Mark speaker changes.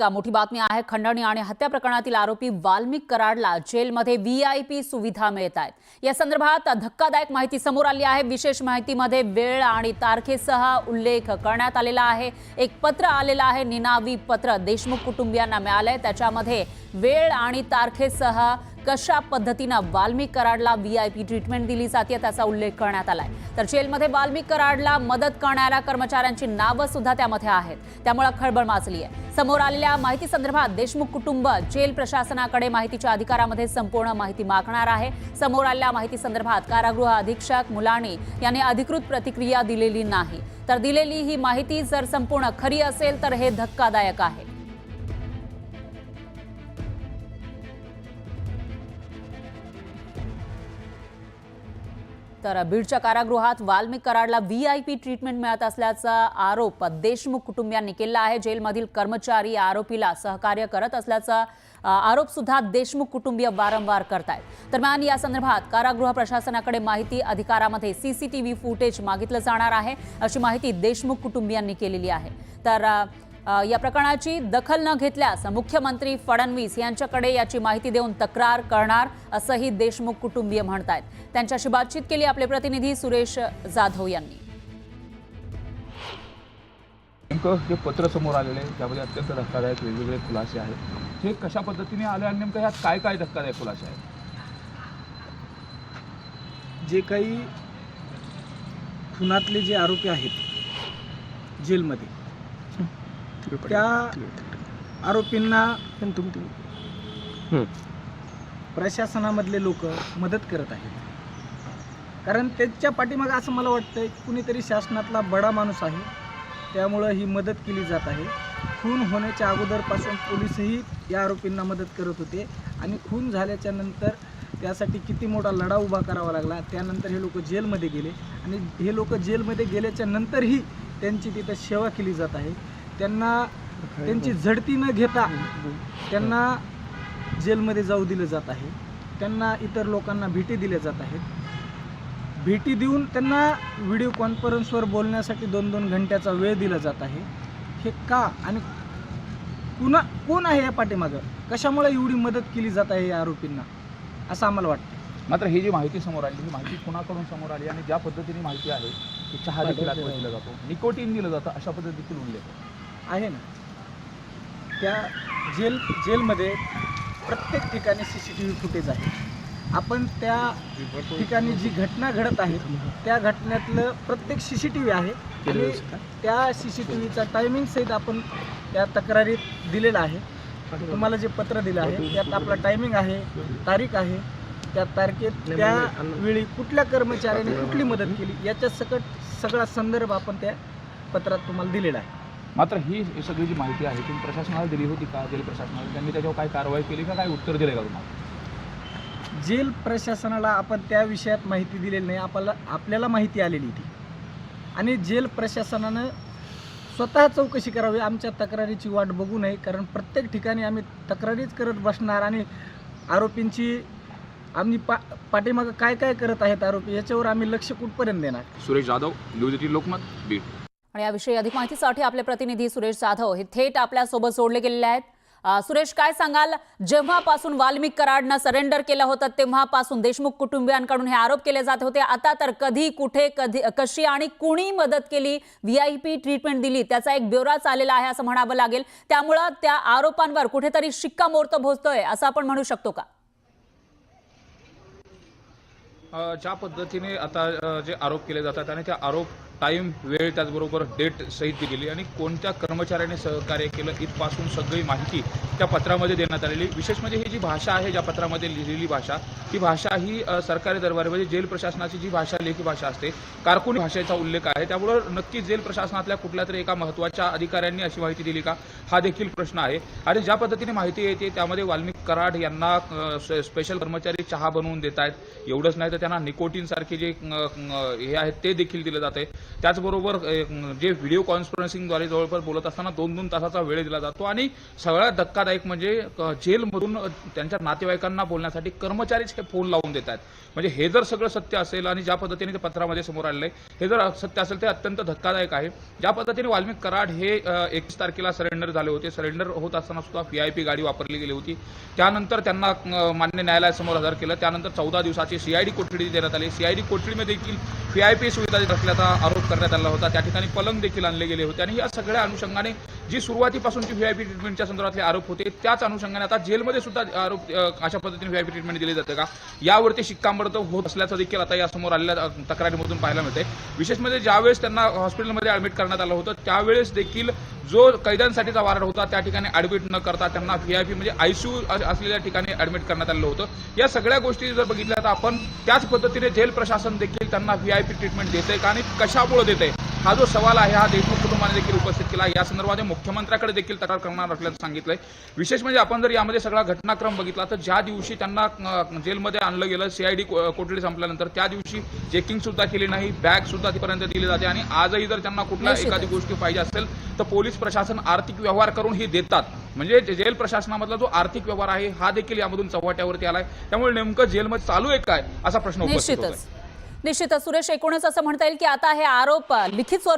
Speaker 1: एक मोठी बातमी आहे। खंडणी आणि हत्या प्रकरणातील आरोपी वाल्मिक कराडला जेलमध्ये व्हीआयपी सुविधा मिळत आहेत। या संदर्भात धक्कादायक माहिती समोर आली आहे। विशेष माहितीमध्ये वेळ आणि तारखेसह उल्लेख करण्यात आलेला आहे। एक पत्र आलेलं आहे, निनावी पत्र देशमुख कुटुंबियांना मिळालंय। त्याच्यामध्ये वेळ आणि तारखेसह कशा पद्धतीने वाल्मिक कराडला व्हीआयपी ट्रीटमेंट दिली जाते त्याचा उल्लेख करण्यात आलाय। तर जेलमध्ये वाल्मिक कराडला मदत करणाऱ्या कर्मचाऱ्यांची नावं सुद्धा त्यामध्ये आहेत। त्यामुळे खळबळ माजली आहे। समोर आलेल्या माहिती संदर्भात देशमुख कुटुंब जेल प्रशासनाकडे माहितीच्या अधिकारामध्ये संपूर्ण माहिती मागणार आहे। समोर आलेल्या माहिती संदर्भात कारागृह अधीक्षक मुलाणी यांनी अधिकृत प्रतिक्रिया दिलेली नाही। तर दिलेली ही माहिती जर संपूर्ण खरी असेल तर हे धक्कादायक आहे। तर बीडच्या कारागृहात वाल्मिक कराडला व्हीआयपी ट्रीटमेंट मिळत असल्याचा आरोप देशमुख कुटुंबियांनी केला आहे। जेलमधील कर्मचारी आरोपीला सहकार्य करत असल्याचा आरोप सुद्धा देशमुख कुटुंबीय वारंवार करतायत। दरम्यान या संदर्भात कारागृह प्रशासनाकडे माहिती अधिकारामध्ये सीसीटीव्ही फुटेज मागितलं जाणार आहे अशी माहिती देशमुख कुटुंबियांनी केलेली आहे। तर या प्रकरणाची दखल न घेतल्यास मुख्यमंत्री फडणवीस यांच्याकडे याची माहिती देऊन तक्रार करणार असंही देशमुख कुटुंबीय म्हणतात। त्यांच्याशी बातचीत केली आपले प्रतिनिधी सुरेश जाधव यांनी।
Speaker 2: नेमकं हे पत्र समोर आलेले आहे त्यामध्ये अत्यंत धक्कादायक वेगवेगळे खुलासे आहेत। हे कशा पद्धतीने आले आणि नेमकं ह्यात काय काय धक्कादायक खुलासे आहेत?
Speaker 3: जे काही खुनातले जे आरोपी आहेत जेलमध्ये त्या आरोपींना प्रशासनामधले लोक मदत करत आहेत। कारण त्यांच्या पाठीमागे असं मला वाटतंय कुणीतरी शासनातला बडा माणूस आहे, त्यामुळं ही मदत केली जात आहे। खून होण्याच्या अगोदरपासून पोलीसही या आरोपींना मदत करत होते आणि खून झाल्याच्या नंतर त्यासाठी किती मोठा लढा उभा करावा लागला। त्यानंतर हे लोक जेलमध्ये गेले आणि हे लोक जेलमध्ये गेल्याच्या नंतरही त्यांची तिथं सेवा केली जात आहे। त्यांना त्यांची झडती न घेता त्यांना जेलमध्ये जाऊ दिलं जात आहे। त्यांना इतर लोकांना भेटी दिल्या जात आहेत। भेटी देऊन त्यांना व्हिडिओ कॉन्फरन्सवर बोलण्यासाठी 2-2 घंट्याचा वेळ दिला जात आहे। हे का आणि कोण आहे या पाठीमागं? कशामुळे एवढी मदत केली जात आहे या आरोपींना असं आम्हाला वाटतं।
Speaker 2: मात्र ही जी माहिती समोर आली ही माहिती कोणाकडून समोर आली आणि ज्या पद्धतीने माहिती आहे की चहा देखील आत्महत्या दिला जातो, निकोटीन दिलं जातं, अशा पद्धतीतील उल्लेख
Speaker 3: आहे ना। त्या जेलमध्ये प्रत्येक ठिकाणी सीसीटीव्ही फुटेज आहे। आपण त्या ठिकाणी जी घटना घडत आहे त्या घटनेतलं प्रत्येक सीसीटीव्ही आहे आणि त्या सीसीटीव्हीचा टायमिंग सहित आपण त्या तक्रारीत दिलेला आहे। तुम्हाला जे पत्र दिलं आहे त्यात आपला टायमिंग आहे, तारीख आहे, त्या तारखेत त्यावेळी कुठल्या कर्मचाऱ्याने कुठली मदत केली याच्या सगळा संदर्भ आपण त्या पत्रात तुम्हाला दिलेला आहे।
Speaker 2: मात्र ही सगळी जी माहिती आहे ती प्रशासनाला दिली होती का? जेल प्रशासनाला त्यांनी त्याच्यावर काय कारवाई केली का? काय उत्तर दिले का तुम्हाला?
Speaker 3: जेल प्रशासनाला आपण त्या विषयात माहिती दिलेली नाही। आपल्याला माहिती आलेली ती आणि जेल प्रशासनानं स्वतः चौकशी करावी, आमच्या तक्रारीची वाट बघू नये। कारण प्रत्येक ठिकाणी आम्ही तक्रारीच करत बसणार आणि आरोपींची आम्ही पाठीमागं काय काय करत आहेत आरोपी याच्यावर आम्ही लक्ष कुठपर्यंत देणार?
Speaker 2: सुरेश जाधव, न्यूज 18 लोकमत, बीड।
Speaker 1: आणि याविषयी अधिक माहितीसाठी आपले प्रतिनिधी सुरेश जाधव हे थेट आपल्या सोबत जोडले गेलेले आहेत। सुरेश, काय सांगाल? जेव्हापासून वाल्मिक कराडनं सरेंडर केलं होतं तेव्हापासून देशमुख कुटुंबियांकडून हे आरोप केले जात होते। आता तर कधी, कुठे, कशी आणि कुणी मदत केली, व्हीआयपी ट्रीटमेंट दिली त्याचा एक ब्यौराच आलेला आहे असं म्हणावं लागेल। त्यामुळं त्या आरोपांवर कुठेतरी शिक्कामोर्तब होतोय असं आपण म्हणू शकतो का?
Speaker 2: ज्या पद्धतीने आता जे आरोप केले जातात आणि त्या आरोप टाईम, वेळ, त्याचबरोबर डेट सहित दिली आणि कोणत्या कर्मचाऱ्याने सहकार्य केलं इथपासून सगळी माहिती त्या पत्रामध्ये देण्यात आलेली। विशेष म्हणजे ही जी भाषा आहे ज्या पत्रामध्ये लिहिलेली भाषा, ती भाषा ही सरकारी दरबारीमध्ये जेल प्रशासनाची जी भाषा, लेखी भाषा असते, कारकुनी भाषेचा उल्लेख आहे। त्यामुळं नक्की जेल प्रशासनातल्या कुठल्या तरी एका महत्त्वाच्या अधिकाऱ्यांनी अशी माहिती दिली का हा देखील प्रश्न आहे। आणि ज्या पद्धतीने माहिती येते त्यामध्ये वाल्मिक कराड यांना स्पेशल कर्मचारी चहा बनवून देत आहेत। एवढंच नाही तर त्यांना निकोटीन सारखे जे हे आहेत ते देखील दिलं जाते। त्याचबरोबर जे व्हिडिओ कॉन्फरन्सिंगद्वारे जवळपास बोलत असताना 2-2 तासाचा वेळ दिला जातो आणि सगळ्यात धक्कादायक धक्कादायक म्हणजे जेलमधून त्यांच्या नातेवाईकांना बोलण्यासाठी कर्मचारीच हे फोन लावून देत आहेत. म्हणजे हे जर सगळं सत्य असेल आणि ज्या पद्धतीने ते पत्रामध्ये समोर आलेलं आहे हे जर सत्य असेल ते अत्यंत धक्कादायक आहे. ज्या पद्धतीने वाल्मिक कराड हे 21 तारखेला सरेंडर झाले होते, सरेंडर होत असताना सुद्धा VIP गाडी वापरली गेली होती. त्यानंतर त्यांना मान्य न्यायालयासमोर हजर केलं. त्यानंतर 14 दिवसाची CID कोठडी देण्यात आली. CID कोठडीमध्ये देखील VIP सुविधा देत असल्याचा आरोप करण्यात आला होता. त्या ठिकाणी पलंग देखील आणले गेले होते आणि या सगळ्या अनुषंगाने जी सुरुवातीपासूनची VIP ट्रीटमेंटच्या संदर्भातले आरोप होते त्याच अनुषंगाने आता जेलमध्ये सुद्धा आरोप अशा पद्धतीने VIP ट्रीटमेंट दिली जाते का यावरती शिक्कामोर्तब होत असल्याचं देखील आता या समोर आलेल्या तक्रारीमधून पाहायला मिळते. विशेष म्हणजे ज्यावेळेस त्यांना हॉस्पिटलमध्ये ऍडमिट करण्यात आलं होतं त्यावेळेस देखील जो कैद्यांसाठीचा वॉर्ड होता त्या ठिकाणी ऍडमिट न करता त्यांना VIP म्हणजे ICU असलेल्या ठिकाणी ऍडमिट करण्यात आलं होतं. या सगळ्या गोष्टी जर बघितल्या तर आपण त्याच पद्धतीने जेल प्रशासन देखील त्यांना VIP ट्रीटमेंट देते का आणि कशामुळे देते हा जो सवाल आहे हा देशमुख कुटुंबाने देखील उपस्थित केला. या संदर्भात मुख्यमंत्र्याकडे देखील तक्रार करणार असल्याचं सांगितलंय. विशेष म्हणजे आपण जर यामध्ये सगळा घटनाक्रम बघितला तर ज्या दिवशी त्यांना जेलमध्ये आणलं गेलं CID कोठडी संपल्यानंतर त्या दिवशी चेकिंग सुद्धा केली नाही, बॅग सुद्धा तिथपर्यंत दिली जाते आणि आजही जर त्यांना कुठल्या एखादी गोष्टी पाहिजे असेल तर पोलीस प्रशासन आर्थिक व्यवहार करून ही देतात. म्हणजे जेल प्रशासनामधला जो आर्थिक व्यवहार आहे हा देखील यामधून चव्हाट्यावरती आलाय. त्यामुळे नेमकं जेलमध्ये चालू आहे काय असा प्रश्न उपस्थित होतोय.
Speaker 1: निश्चितच सुरेश, एकूणच असं म्हणता येईल की आता हे आरोप लिखित स्वरूपात